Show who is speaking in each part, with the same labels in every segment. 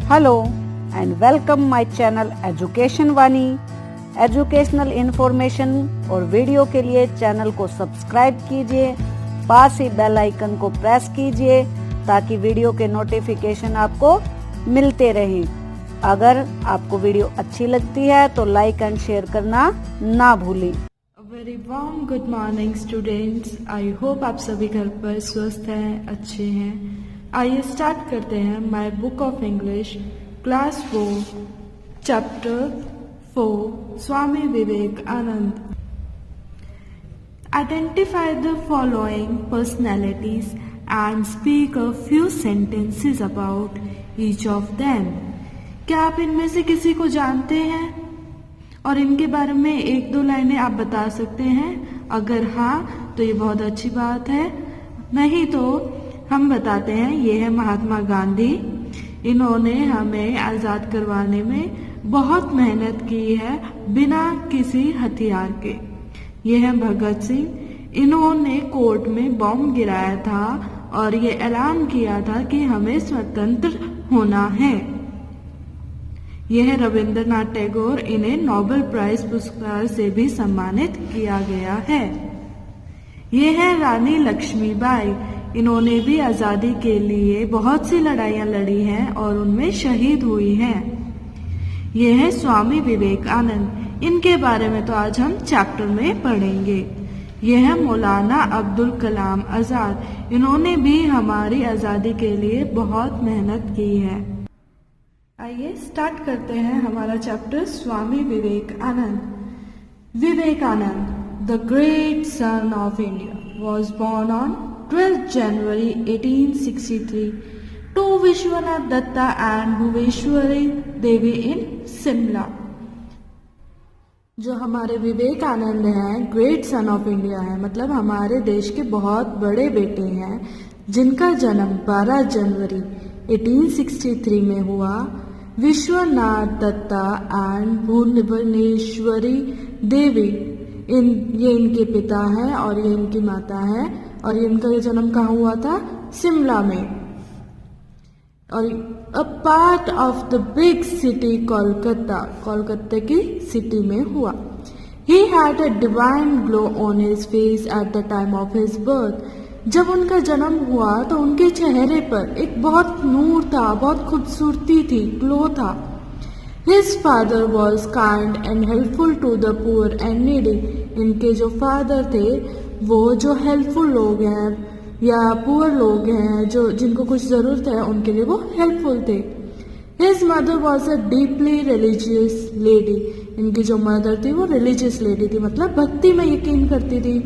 Speaker 1: Hello and welcome my channel education Vani. Educational information और video के लिए चैनल को सब्सक्राइब कीजिए, पास ही बेल आइकन को प्रेस कीजिए ताकि वीडियो के नोटिफिकेशन आपको मिलते रहें। अगर आपको वीडियो अच्छी लगती है तो लाइक एंड शेयर करना ना भूलें।
Speaker 2: Very warm good morning students. I hope आप सभी घर पर स्वस्थ हैं, अच्छे हैं। आइए स्टार्ट करते हैं my book of English class 4 chapter 4 Swami Vivekananda. Identify the following personalities and speak a few sentences about each of them. क्या आप इनमें से किसी को जानते हैं और इनके बारे में एक दो लाइनें आप बता सकते हैं? अगर हाँ तो ये बहुत अच्छी बात है, नहीं तो हम बताते हैं। ये है महात्मा गांधी। इन्होंने हमें आज़ाद करवाने में बहुत मेहनत की है बिना किसी हथियार के। ये है भगत सिंह। इन्होंने कोर्ट में बॉम्ब गिराया था और ये ऐलान किया था कि हमें स्वतंत्र होना है। यह है रविंद्रनाथ टैगोर। इन्हें नोबेल प्राइज पुरस्कार से भी सम्मानित किया गया है। यह है रानी लक्ष्मीबाई। इन्होंने भी आजादी के लिए बहुत सी लड़ाइयां लड़ी हैं और उनमें शहीद हुई हैं। यह है स्वामी विवेकानंद। इनके बारे में तो आज हम चैप्टर में पढ़ेंगे। यह है मौलाना अब्दुल कलाम आजाद। इन्होंने भी हमारी आजादी के लिए बहुत मेहनत की है। आइए स्टार्ट करते हैं हमारा chapter Swami Vivekananda. Vivekananda, the great son of India, was born on 12th January 1863 to Vishwanath Datta and Bhuveshwari Devi in Simla। जो हमारे विवेकानंद हैं ग्रेट सन ऑफ इंडिया है, मतलब हमारे देश के बहुत बड़े बेटे हैं, जिनका जन्म 12 जनवरी 1863 में हुआ। विश्वनाथ दत्ता एंड भुवनेश्वरी देवी ये इनके पिता हैं और ये इनकी माता है। और इनका ये जन्म कहाँ हुआ था? शिमला में। और a part of the big city Kolkata, Kolkata की सिटी में हुआ। He had a divine glow on his face at the time of his birth. जब उनका जन्म हुआ तो उनके चेहरे पर एक बहुत नूर था, बहुत खूबसूरती थी, ग्लो था। His father was kind and helpful to the poor and needy। इनके जो फादर थे वो जो हेल्पफुल लोग हैं या पुअर लोग हैं, जो जिनको कुछ ज़रूरत है, उनके लिए वो हेल्पफुल थे। His mother was a deeply religious lady। इनकी जो मदर थी वो रिलीजियस लेडी थी, मतलब भक्ति में यकीन करती थी।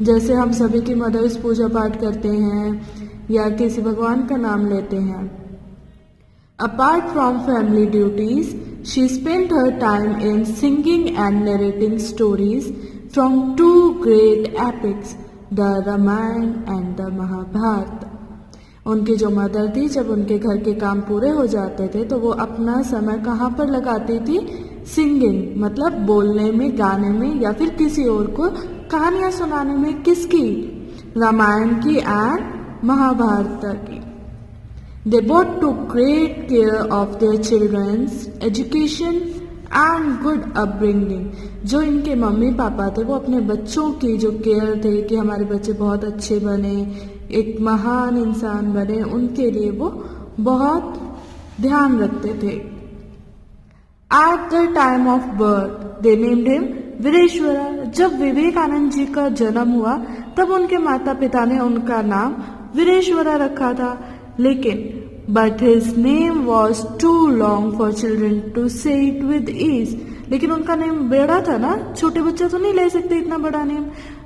Speaker 2: जैसे हम सभी की मदर्स पूजा पाठ करते हैं या किसी भगवान का नाम लेते हैं। Apart from family duties, she spent her time in singing and narrating stories from two great epics, the Ramayana and the Mahabharata। उनकी जो मदर थी, जब उनके घर के काम पूरे हो जाते थे तो वो अपना समय कहाँ पर लगाती थी? सिंगिंग, मतलब बोलने में, गाने में, या फिर किसी और को कहानियाँ सुनाने में। किसकी? रामायण की एंड महाभारत की। They both took great care of their children's education and good upbringing। जो इनके मम्मी पापा थे वो अपने बच्चों की जो केयर थे कि हमारे बच्चे बहुत अच्छे बने, एक महान इंसान बने, उनके लिए वो बहुत ध्यान रखते थे। At the time of birth, they named him वीरेश्वरा। जब विवेकानंद जी का जन्म हुआ तब उनके माता पिता ने उनका नाम वीरेश्वरा रखा था, लेकिन but his name was too long for children to say it with ease। लेकिन उनका नेम बड़ा था ना, छोटे बच्चे तो नहीं ले सकते इतना बड़ा नेम,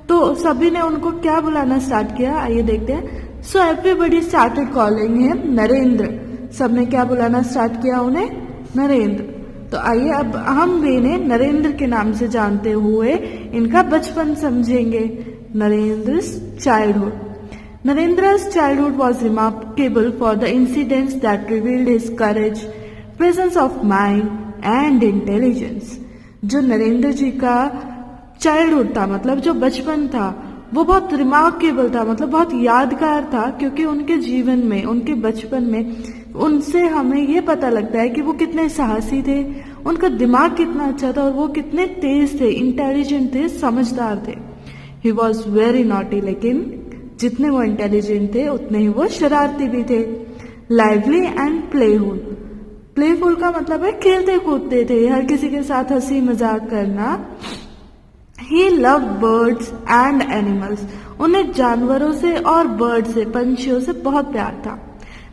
Speaker 2: तो सभी ने उनको क्या बुलाना स्टार्ट किया? आइए देखते हैं। So everybody started calling him Narendra. सबने क्या बुलाना स्टार्ट किया उन्हें? नरेंद्र। तो आइए अब हम भी इन्हें नरेंद्र के नाम से जानते हुए इनका बचपन समझेंगे। नरेंद्र's childhood। Narendra's childhood was remarkable for the incidents that revealed his courage, presence of mind and intelligence। जो नरेंद्र जी का चाइल्डहुड था, मतलब जो बचपन था, वो बहुत रिमार्केबल था, मतलब बहुत यादगार था, क्योंकि उनके जीवन में, उनके बचपन में उनसे हमें ये पता लगता है कि वो कितने साहसी थे, उनका दिमाग कितना अच्छा था और वो कितने तेज थे, इंटेलिजेंट थे, समझदार थे। ही वॉज वेरी नॉटी, लेकिन जितने वो इंटेलिजेंट थे उतने ही वो शरारती भी थे। लाइवली एंड प्लेफुल, प्लेफुल का मतलब है खेलते कूदते थे, हर किसी के साथ हंसी मजाक करना। ही लव बर्ड्स एंड एनिमल्स, उन्हें जानवरों से और बर्ड से, पंछियों से बहुत प्यार था।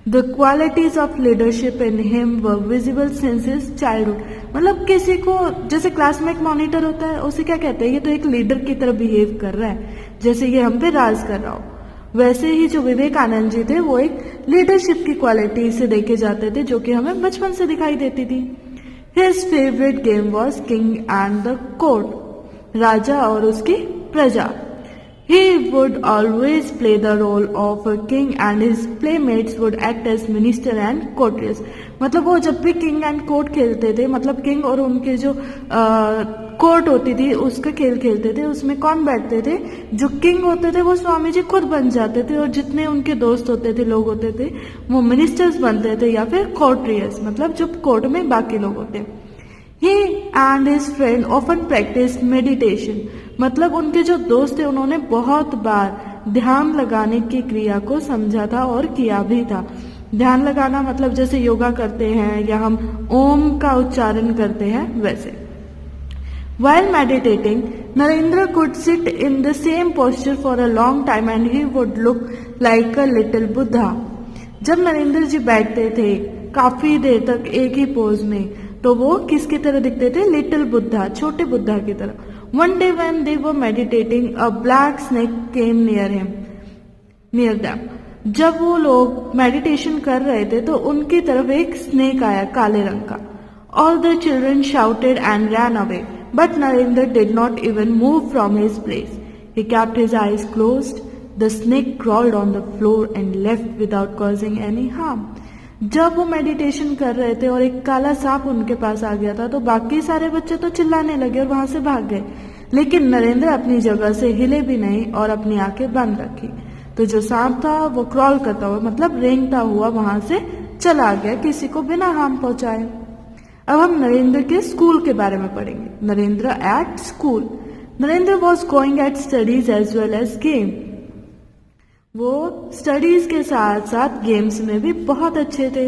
Speaker 2: The qualities of leadership in him were visible since his childhood, मतलब किसी को, जैसे क्लास में एक मॉनिटर होता है, उसे क्या कहते हैं, ये तो एक लीडर की तरह बिहेव कर रहा है, जैसे ये हम पे राज कर रहा हो। वैसे ही जो विवेकानंद जी थे वो एक लीडरशिप की क्वालिटी से देखे जाते थे, जो कि हमें बचपन से दिखाई देती थी। His favourite game was king and the court, राजा और उसकी प्रजा। He would always play the role of a king and his playmates would act as minister and courtiers, मतलब वो जब भी किंग एंड कोर्ट खेलते थे, मतलब किंग और उनके जो कोर्ट होती थी उसका खेल खेलते थे, उसमें कौन बैठते थे, जो किंग होते थे वो स्वामी जी खुद बन जाते थे और जितने उनके दोस्त होते थे, लोग होते थे, वो मिनिस्टर्स बनते थे या फिर कोर्टियर्स, मतलब जो कोर्ट में बाकी लोग होते। He and his friend often practiced meditation, मतलब उनके जो दोस्त थे उन्होंने बहुत बार ध्यान लगाने की क्रिया को समझा था और किया भी था। ध्यान लगाना मतलब जैसे योगा करते हैं या हम ओम का उच्चारण करते हैं, वैसे। While meditating, Narendra could sit in the same posture for a long time and he would look like a little Buddha. जब नरेंद्र जी बैठते थे काफी देर तक एक ही पोज में, तो वो किसकी तरह दिखते थे, लिटिल बुद्धा, छोटे बुद्धा की तरह। One day when they were meditating a black snake came near them, जब वो लोग मेडिटेशन कर रहे थे तो उनकी तरफ एक स्नेक आया काले रंग का। All the children shouted and ran away but Narendra did not even move from his place. He kept his eyes closed, the snake crawled on the floor and left without causing any harm. जब वो meditation कर रहे थे और एक काला सांप उनके पास आ गया था तो बाकी सारे बच्चे तो चिल्लाने लगे और वहां से भाग गए, लेकिन नरेंद्र अपनी जगह से हिले भी नहीं और अपनी आंखें बंद रखी। तो जो सांप था वो क्रॉल करता हुआ, मतलब रेंगता हुआ वहां से चला गया, किसी को बिना हार्म पहुंचाए। अब हम नरेंद्र के स्कूल के बारे में पढ़ेंगे। Narendra at school, Narendra was going at studies as well as game, वो स्टडीज के साथ साथ गेम्स में भी बहुत अच्छे थे।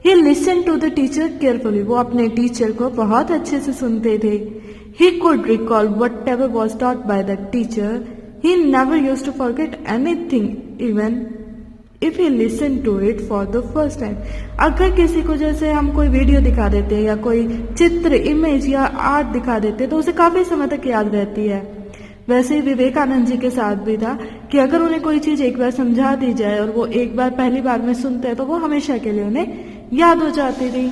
Speaker 2: He listen to the teacher carefully, वो अपने टीचर को बहुत अच्छे से सुनते थे। He could recall whatever was taught by the teacher, he never used to forget anything even if he listen to it for the first time. अगर किसी को जैसे हम कोई वीडियो दिखा देते हैं या कोई चित्र, इमेज या आर्ट दिखा देते हैं तो उसे काफी समय तक याद रहती है। वैसे ही विवेकानंद जी के साथ भी था कि अगर उन्हें कोई चीज एक बार समझा दी जाए और वो एक बार पहली बार में सुनते हैं तो वो हमेशा के लिए उन्हें याद हो जाती थी।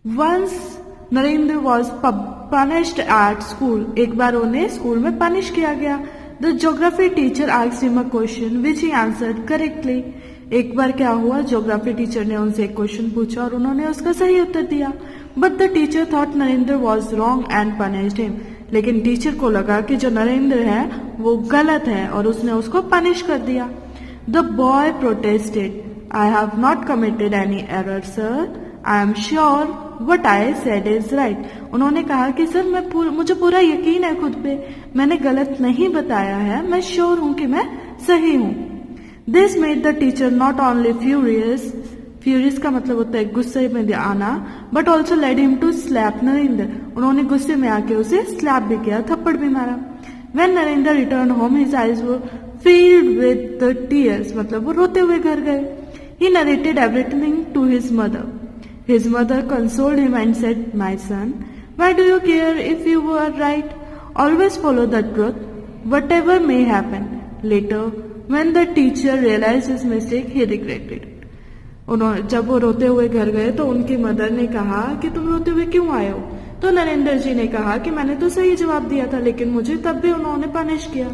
Speaker 2: Once Narendra was punished at school, एक बार उन्हें स्कूल में पनिश किया गया। The geography teacher asked him a question which he answered correctly. एक बार क्या हुआ, ज्योग्राफी टीचर ने उनसे एक क्वेश्चन पूछा और उन्होंने उसका सही उत्तर दिया। But the teacher thought Narendra was wrong and punished him, लेकिन टीचर को लगा कि जो नरेंद्र है वो गलत है और उसने उसको पनिश कर दिया। The boy protested, I have not committed any error sir, I am sure what I said is right. उन्होंने कहा कि सर मुझे पूरा यकीन है खुद पे, मैंने गलत नहीं बताया है, मैं श्योर हूं कि मैं सही हूं। This made the teacher not only furious, furious का मतलब होता है गुस्से में आना, but also led him to slap Narendra, उन्होंने गुस्से में आके उसे स्लैप भी किया, थप्पड़ भी मारा। When Narendra return home his eyes were filled with the tears, मतलब वो रोते हुए घर गए। He narrated everything to his mother. His mother consoled him and said, "My son, why do you care if you were right? Always follow the truth, whatever may happen." Later, when the teacher realized his mistake, he regretted it. जब वो रोते हुए घर गए तो उनकी mother ने कहा कि तुम रोते हुए क्यों आए हो? तो नरेंद्र जी ने कहा कि मैंने तो सही जवाब दिया था, लेकिन मुझे तब भी उन्होंने पनिश किया।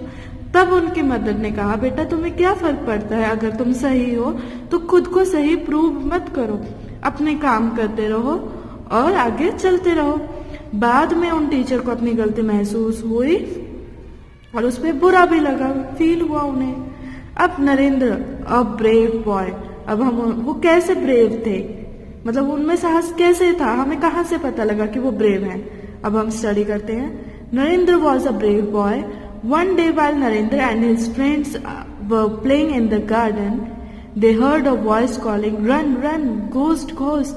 Speaker 2: तब उनकी मदर ने कहा, बेटा तुम्हें क्या फर्क पड़ता है, अगर तुम सही हो तो खुद को सही प्रूव मत करो, अपने काम करते रहो और आगे चलते रहो। बाद में उन टीचर को अपनी गलती महसूस हुई और उस पर बुरा भी लगा, फील हुआ उन्हें। अब नरेंद्र, अ ब्रेव बॉय, अब हम वो कैसे ब्रेव थे, मतलब उनमें साहस कैसे था, हमें कहाँ से पता लगा कि वो ब्रेव हैं। अब हम स्टडी करते हैं। Narendra was a brave boy. One day while Narendra and his friends were playing in the garden, they heard a voice calling, run run ghost ghost।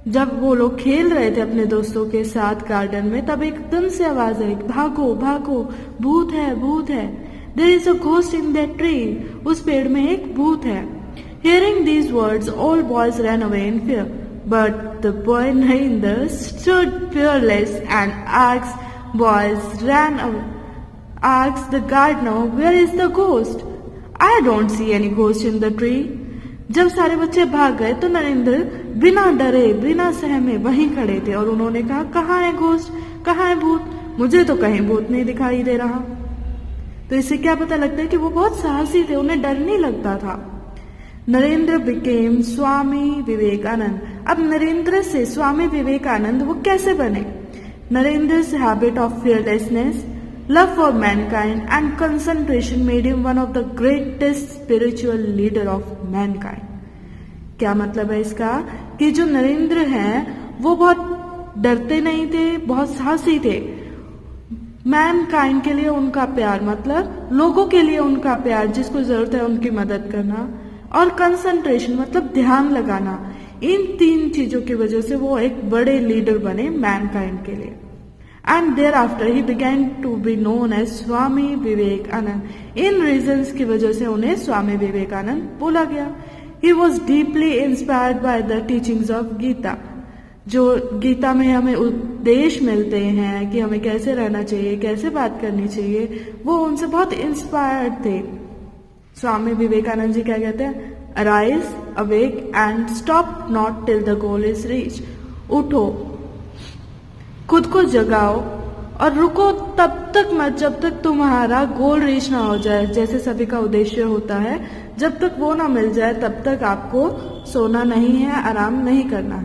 Speaker 2: जब वो लोग खेल रहे थे अपने दोस्तों के साथ गार्डन में, तब एकदम से आवाज आई, भागो भागो, भूत है भूत है। There is a ghost in that tree। उस पेड़ में एक भूत है। Hearing these words, all boys ran away in fear, but the boy Narendra stood fearless and asked the gardener, where is the ghost? I don't see any ghost in the tree। जब सारे बच्चे भाग गए तो नरेंद्र बिना डरे बिना सहमे वहीं खड़े थे और उन्होंने कहा, कहाँ है घोस्ट, कहाँ है भूत, मुझे तो कहीं भूत नहीं दिखाई दे रहा। तो इससे क्या पता लगता है कि वो बहुत साहसी थे, उन्हें डर नहीं लगता था। नरेंद्र बिकेम स्वामी विवेकानंद। अब नरेंद्र से स्वामी विवेकानंद वो कैसे बने? नरेंद्र's habit of fearlessness, love for mankind and concentration made him one of the greatest spiritual leader of mankind। क्या मतलब है इसका? कि जो नरेंद्र हैं वो बहुत डरते नहीं थे, बहुत साहसी थे। मैनकाइंड के लिए उनका प्यार, मतलब लोगों के लिए उनका प्यार, जिसको जरूरत है उनकी मदद करना, और कंसंट्रेशन मतलब ध्यान लगाना। इन 3 चीजों की वजह से वो एक बड़े लीडर बने मैनकाइंड के लिए। And there after he began to be known as Swami Vivekananda. इन रीजंस की वजह से उन्हें स्वामी विवेकानंद बोला गया। He was deeply inspired by the teachings of Gita. जो गीता में हमें उपदेश मिलते हैं कि हमें कैसे रहना चाहिए, कैसे बात करनी चाहिए, वो उनसे बहुत इंस्पायर्ड थे। स्वामी विवेकानंद जी क्या कहते हैं? Arise awake and stop not till the goal is reach. उठो, खुद को जगाओ और रुको तब तक मत जब तक तुम्हारा गोल रीच ना हो जाए। जैसे सभी का उद्देश्य होता है, जब तक वो ना मिल जाए तब तक आपको सोना नहीं है, आराम नहीं करना है।